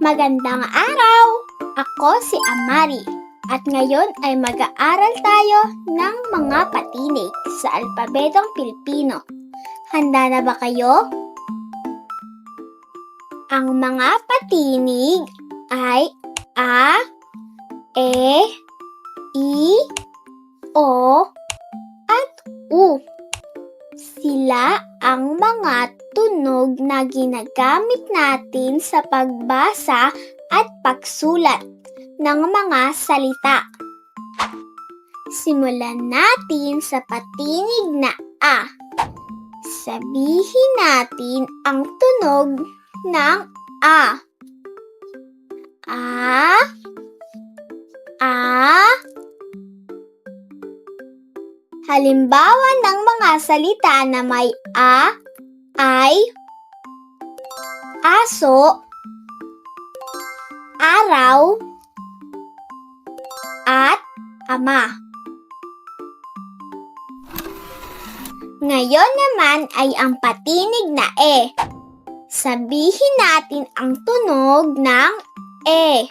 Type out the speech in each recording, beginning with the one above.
Magandang araw! Ako si Amari at ngayon ay mag-aaral tayo ng mga patinig sa alpabetong Pilipino. Handa na ba kayo? Ang mga patinig ay A, E, I, O, at U. Sila ang mga tunog na ginagamit natin sa pagbasa at pagsulat ng mga salita. Simulan natin sa patinig na A. Sabihin natin ang tunog ng A. A, A. Halimbawa ng mga salita na may A ay aso, araw, at ama. Ngayon naman ay ang patinig na E. Sabihin natin ang tunog ng E.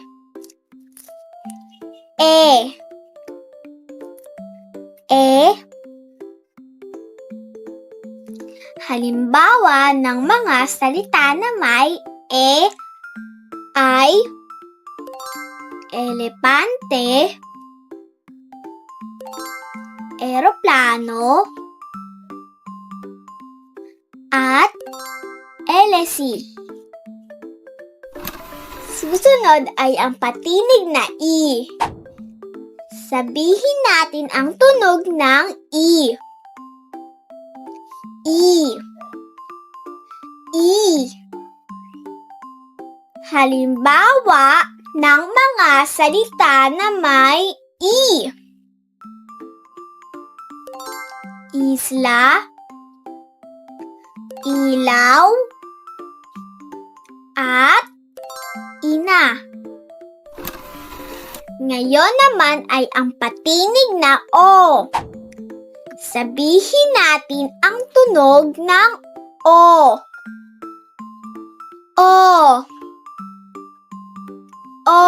E. E. Halimbawa ng mga salita na may E ay elepante, eroplano, at elesi. Susunod ay ang patinig na I. Sabihin natin ang tunog ng I. I. I. Halimbawa ng mga salita na may I. Isla, ilaw, at ina. Ngayon naman ay ang patinig na O. Sabihin natin ang tunog ng O. O. O.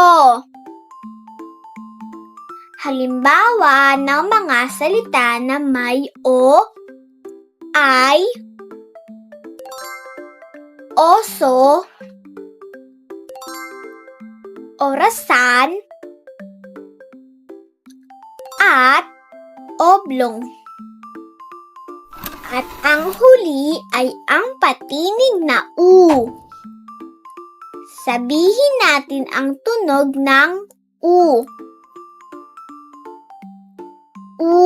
Halimbawa ng mga salita na may O ay oso, orasan, at oblong. At ang huli ay ang patinig na U. Sabihin natin ang tunog ng U. U.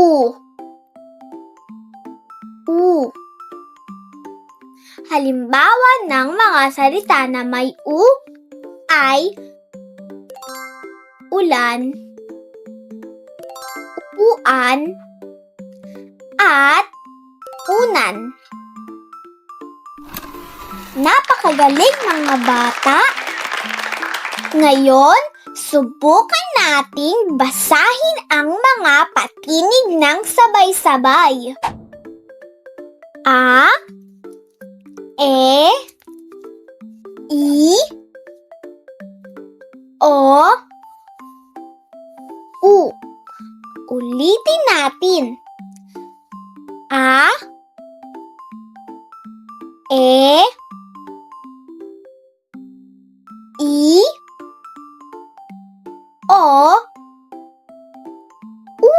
U. Halimbawa ng mga salita na may U ay ulan, upuan, at unan. Napakagaling mga bata! Ngayon, subukan nating basahin ang mga patinig ng sabay-sabay. A, E, I, O, U. Ulitin natin. A, E, I, O, U.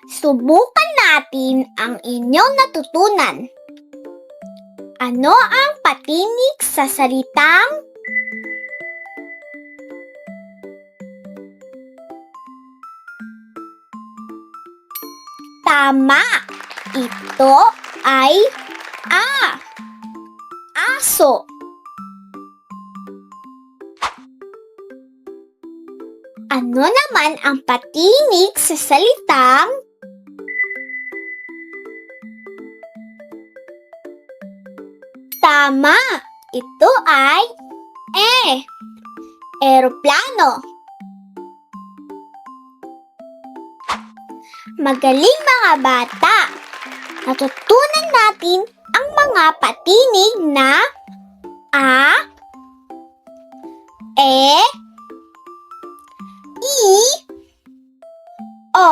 Subukan natin ang inyong natutunan. Ano ang patinig sa salitang tama? Ito ay A. Aso. Ano naman ang patinig sa salitang tama? Ito ay E. Eroplano. Magaling mga bata! Natutunan natin ang mga patinig na A, E, I, O,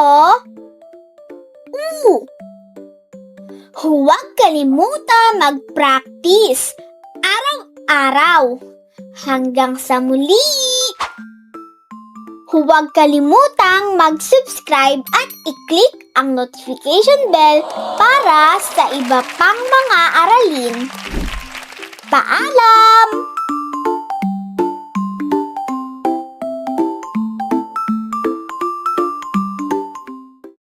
U. Huwag kalimutan mag-practice araw-araw. Hanggang sa muli! Huwag kalimutang mag-subscribe at i-click ang notification bell para sa iba pang mga aralin. Paalam!